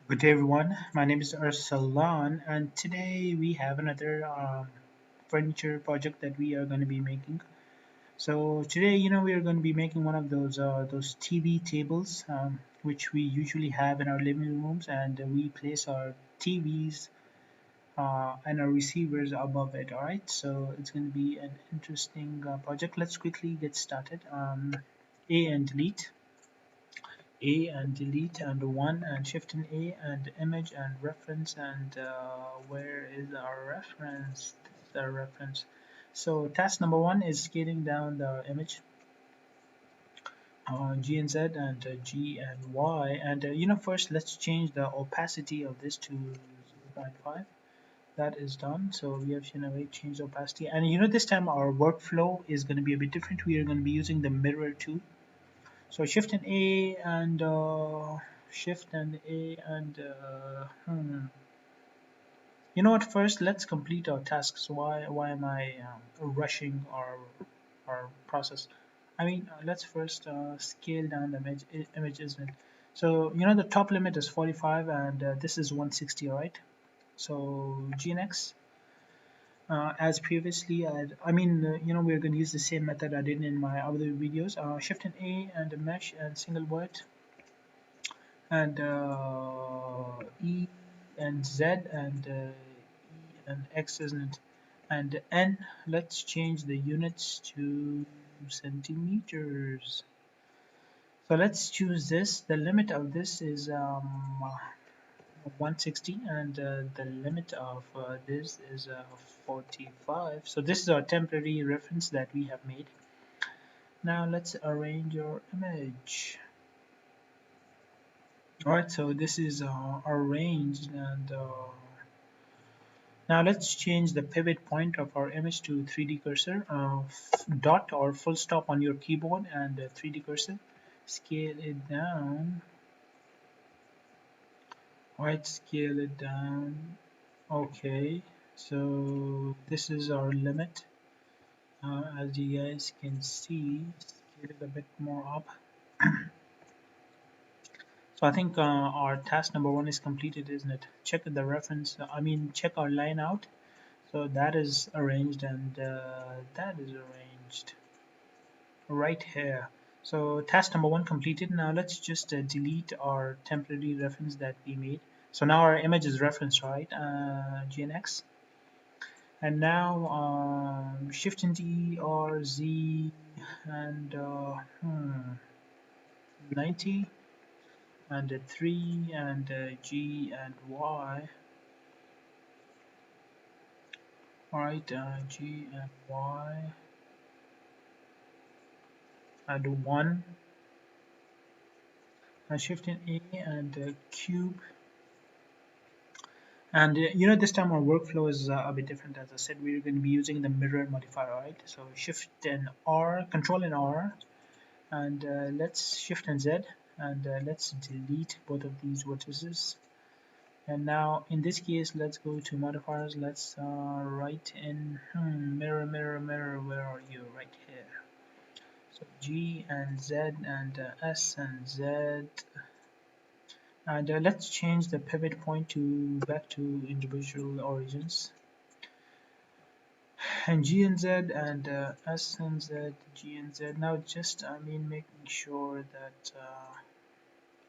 Good day, everyone. My name is Arslan, and today we have another furniture project that we are going to be making. So today, we are going to be making one of those TV tables, which we usually have in our living rooms, and we place our TVs and our receivers above it. All right. So it's going to be an interesting project. Let's quickly get started. A and delete. A and delete and one and shift and A and image and reference and where is our reference? This is our reference. So task number one is scaling down the image G and Z and G and Y and first let's change the opacity of this to 0.5. That is done. So we have changed opacity and this time our workflow is going to be a bit different. We are going to be using the mirror tool. So shift and A and you know what? First, let's complete our tasks. Why am I rushing our process? I mean, let's first scale down the image, isn't it? So the top limit is 45 and this is 160, all right? So GNX as previously, we're going to use the same method I did in my other videos. Shift and A and a mesh and single word and E and Z and E and X, isn't it? And N, let's change the units to centimeters. So let's choose this. The limit of this is 160 and the limit of this is 45. So this is our temporary reference that we have made. Now let's arrange your image. Alright, so this is arranged and now let's change the pivot point of our image to 3D cursor, dot or full stop on your keyboard and 3D cursor. Scale it down. Alright, scale it down. Okay, so this is our limit. As you guys can see, scale it a bit more up. So I think our task number one is completed, isn't it? Check the reference, check our line out. So that is arranged and that is arranged right here. So task number one completed. Now let's just delete our temporary reference that we made. So now our image is referenced, right? GNX. And now Shift and D or Z and 90 and 3 and G and Y. Alright, G and Y and 1 and Shift and A and cube. And this time our workflow is a bit different. As I said, we're going to be using the mirror modifier, right? So Shift and R, Control and R, and let's Shift and Z, and let's delete both of these vertices. And now in this case, let's go to modifiers. Let's write in mirror, mirror, mirror. Where are you? Right here. So G and Z and S and Z. And let's change the pivot point to back to individual origins. And G and Z and S and Z, G and Z. Now just making sure that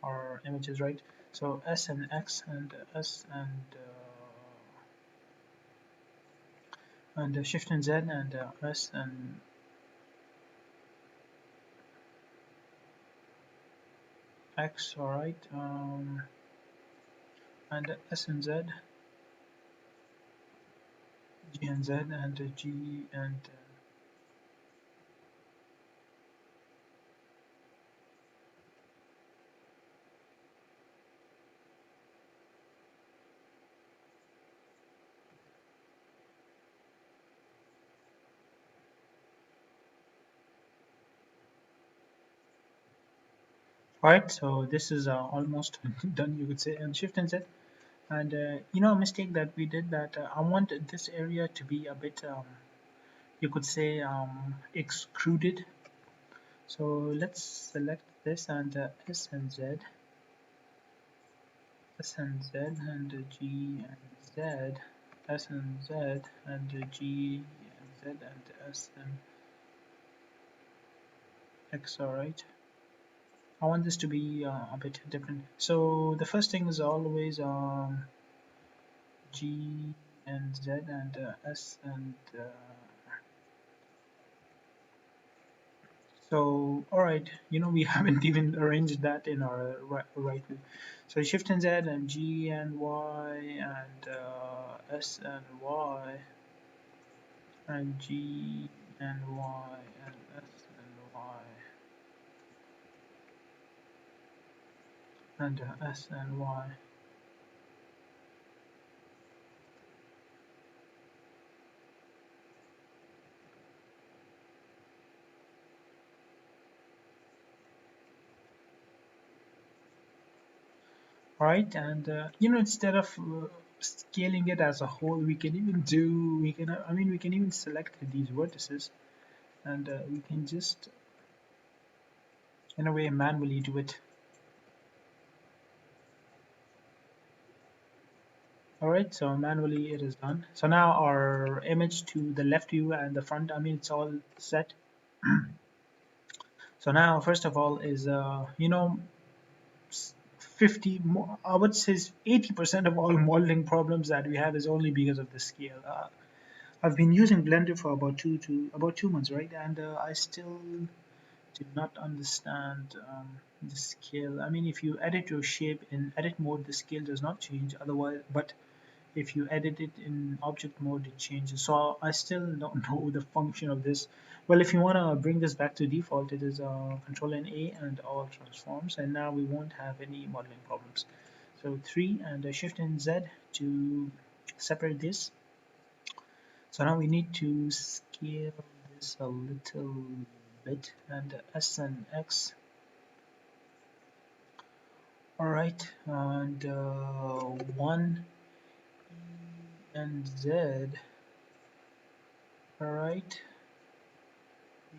our image is right. So S and X and S and Shift and Z and S and X. All right. And S and Z, G and Z and G and Alright, so this is almost done, you could say, and Shift and Z. And a mistake that we did, that I want this area to be a bit, you could say, extruded. So let's select this and S and Z. S and Z and G and Z, S and Z and G and Z and S and X. All right. I want this to be a bit different. So the first thing is always G and Z and S and so all right. We haven't even arranged that in our right way. So Shift and Z and G and Y and S and Y and G and Y and S and Y and S and Y. Right, and instead of scaling it as a whole, we can even do we can I mean we can even select these vertices, and we can just in a way manually do it. All right, so manually it is done. So now our image to the left view and the front, I mean it's all set. So now first of all is 50 more, I would say 80% of all modeling problems that we have is only because of the scale. I've been using Blender for about 2 months, right? And I still do not understand the scale. I mean, if you edit your shape in edit mode, the scale does not change. Otherwise, but if you edit it in object mode, it changes. So I still don't know the function of this. Well, if you want to bring this back to default, it is Control and A and all transforms, and now we won't have any modeling problems. So 3 and Shift and Z to separate this. So now we need to scale this a little bit and S and X. All right, and 1 and Z. All right,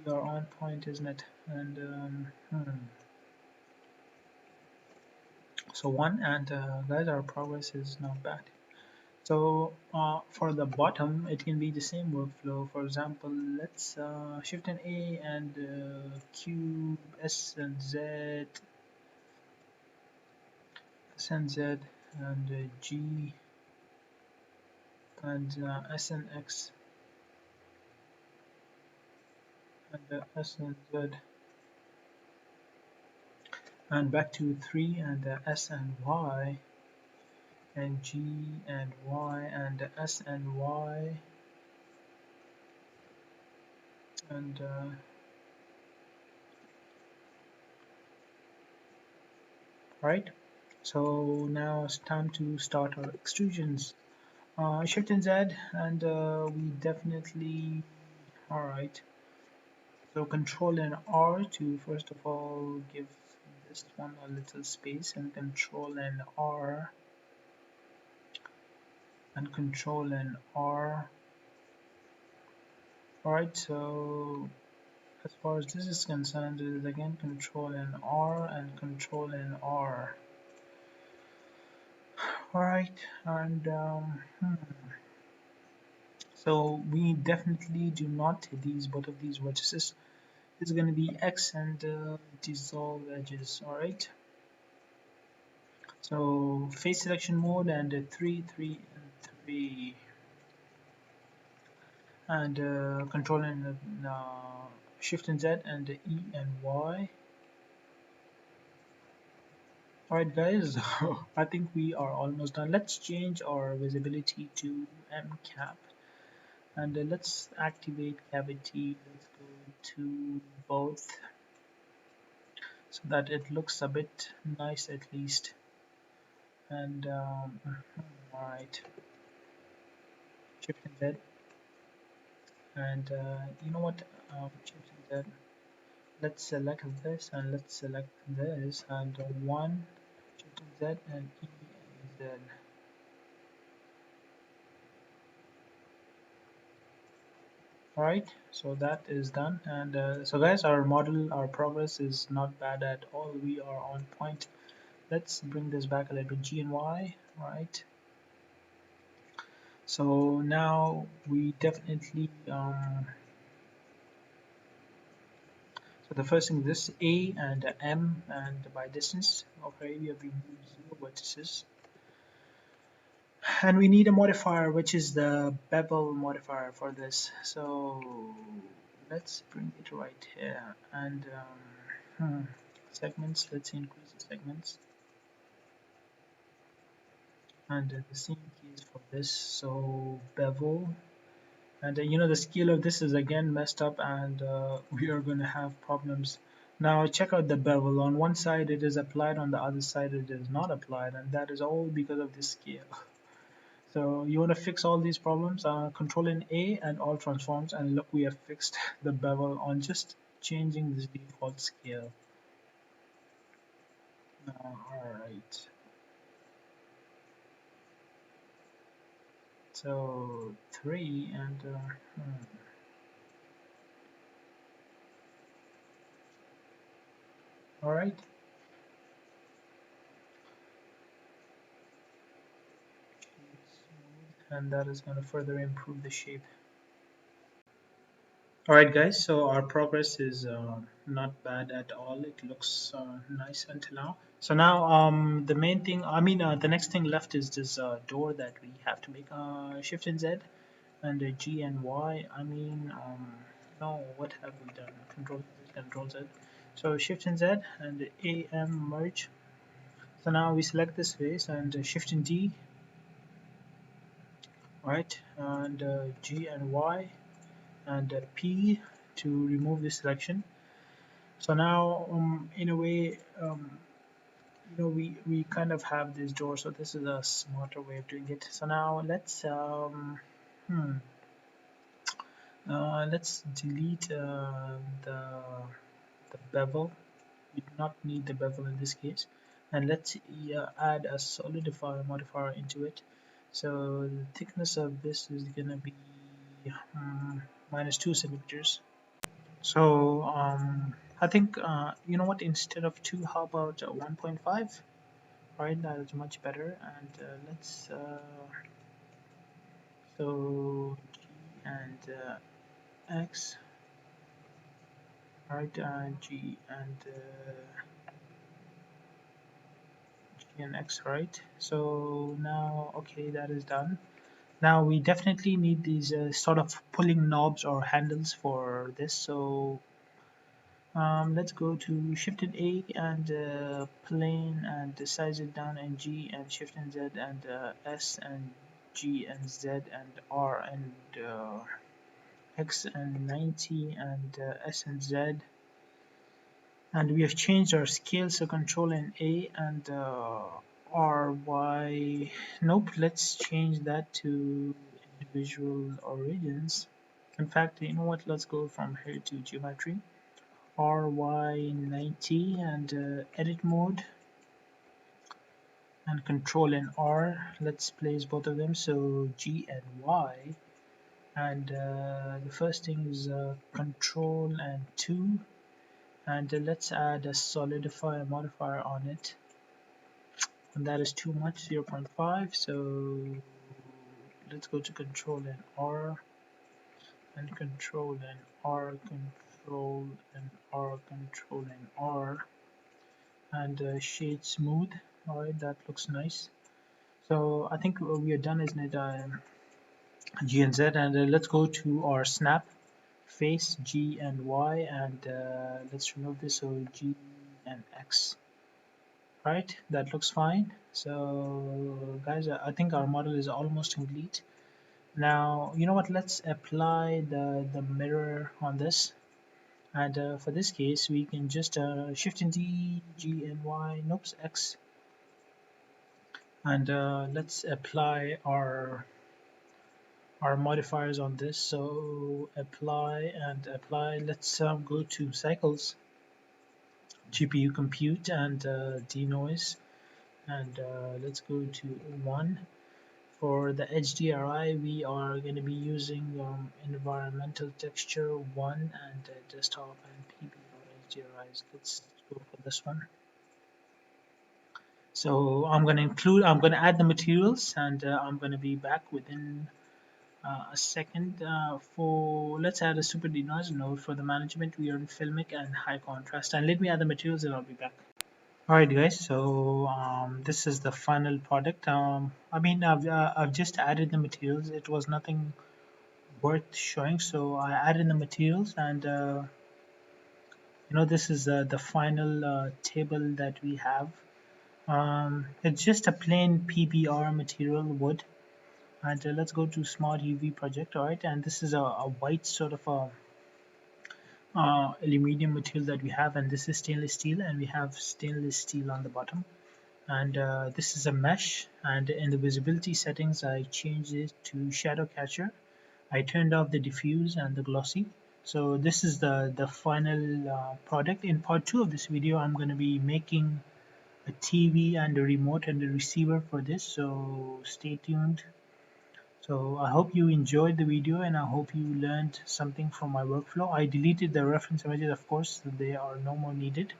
we are on point, isn't it? And so 1 and guys, our progress is not bad. So for the bottom, it can be the same workflow. For example, let's Shift and A and cube S and Z, S and Z and G and S and X and S and Z and back to 3 and S and Y and G and Y and S and Y and right. So now it's time to start our extrusions. Shift and Z and we definitely all right. So Control and R to first of all give this one a little space, and Control and R and Control and R. Alright, so as far as this is concerned, it is again Control and R and Control and R. Alright, and so we definitely do not these both of these vertices. It's going to be X and dissolve edges. Alright, so face selection mode and 3, 3, and 3. And Control and Shift and Z and E and Y. Alright guys, I think we are almost done. Let's change our visibility to MCap and let's activate cavity. Let's go to both so that it looks a bit nice at least. And alright, Shift and Z and you know what, Shift and Z. Let's select this and let's select this and 1 Shift and Z and E and Z. Alright, so that is done, and so guys, our progress is not bad at all. We are on point. let's bring this back a little bit, G and Y, right? So now we definitely so the first thing, this A and M, and by distance, okay, we have removed 0 vertices, and we need a modifier which is the bevel modifier for this. So let's bring it right here, and segments, let's increase the segments, and the same case for this, so bevel. And the scale of this is again messed up, and we are going to have problems. Now check out the bevel. On one side it is applied, on the other side it is not applied, and that is all because of this scale. So you want to fix all these problems, control in A and all transforms, and look, we have fixed the bevel on just changing this default scale. Alright, so 3 and alright, and that is going to further improve the shape. Alright guys, so our progress is not bad at all. It looks nice until now. So now the main thing, the next thing left is this door that we have to make. Shift and Z and G and Y. No, what have we done? Control Z, Control Z. So Shift and Z and AM merge. So now we select this face and Shift and D, right? And G and Y and P to remove this selection. So now, in a way, we kind of have this door. So this is a smarter way of doing it. So now hmm, let's delete the bevel. We do not need the bevel in this case, and let's add a solidify modifier into it. So the thickness of this is gonna be -2 centimeters. So I think you know what? Instead of 2, how about 1.5? Right, that is much better. And let's so G and X, right? G and X, right? So now, okay, that is done. Now we definitely need these sort of pulling knobs or handles for this. So let's go to Shift and A and plane and size it down, and G and Shift and Z and S and G and Z and R and X and 90 and S and Z. And we have changed our scale, so Control and A and R, Y. Nope, let's change that to individual origins. In fact, you know what? Let's go from here to geometry. RY90 and edit mode and Control and R. Let's place both of them, so G and Y. And the first thing is Control and 2, and let's add a solidify modifier on it, and that is too much, 0.5. So let's go to Control and R and Control and R, Control and R, Control and R, and shade smooth. Alright, that looks nice. So I think we are done, isn't it? G and Z, and let's go to our snap face, G and Y, and let's remove this, so G and X. Right, that looks fine. So guys, I think our model is almost complete. Now you know what, let's apply the mirror on this, and for this case we can just Shift and D, G and Y, nope, X, and let's apply our modifiers on this. So apply and apply. Let's go to cycles, GPU compute, and denoise, and let's go to 1. For the HDRI, we are going to be using environmental texture 1 and desktop and PB HDRIs. Let's go for this one. So I'm going to add the materials, and I'm going to be back within a second. For let's add a super denoiser node for the management. We are in filmic and high contrast, and let me add the materials, and I'll be back. All right, guys. So this is the final product. I've just added the materials. It was nothing worth showing, so I added the materials, and this is the final table that we have. It's just a plain PBR material wood, and let's go to Smart UV project. All right, and this is a white sort of a aluminum material that we have, and this is stainless steel, and we have stainless steel on the bottom. And this is a mesh, and in the visibility settings I changed it to shadow catcher. I turned off the diffuse and the glossy. So this is the final product. In part 2 of this video, I'm going to be making a TV and a remote and a receiver for this, so stay tuned. So I hope you enjoyed the video, and I hope you learned something from my workflow. I deleted the reference images, of course, they are no more needed.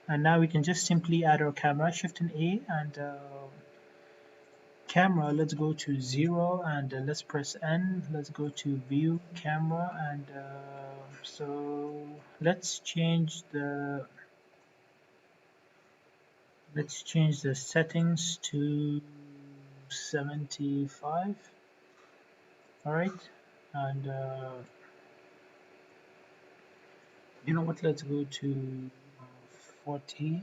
And now we can just simply add our camera, Shift and A, and camera, let's go to 0, and let's press N. Let's go to view camera, and so let's change the settings to 75. All right, and you know what, let's go to 40,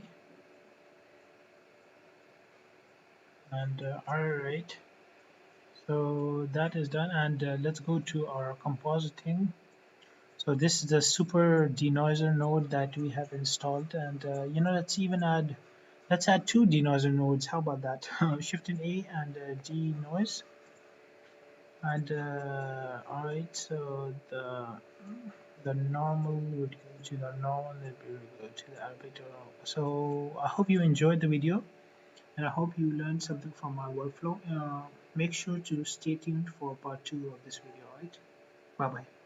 and all right, so that is done. And let's go to our compositing. So this is the super denoiser node that we have installed, and let's add two denoiser nodes. How about that? Shift and A, and denoise. And all right, so the normal would go to the normal, it will go to the Arabic. So I hope you enjoyed the video, and I hope you learned something from my workflow. Make sure to stay tuned for part 2 of this video. All right, bye bye.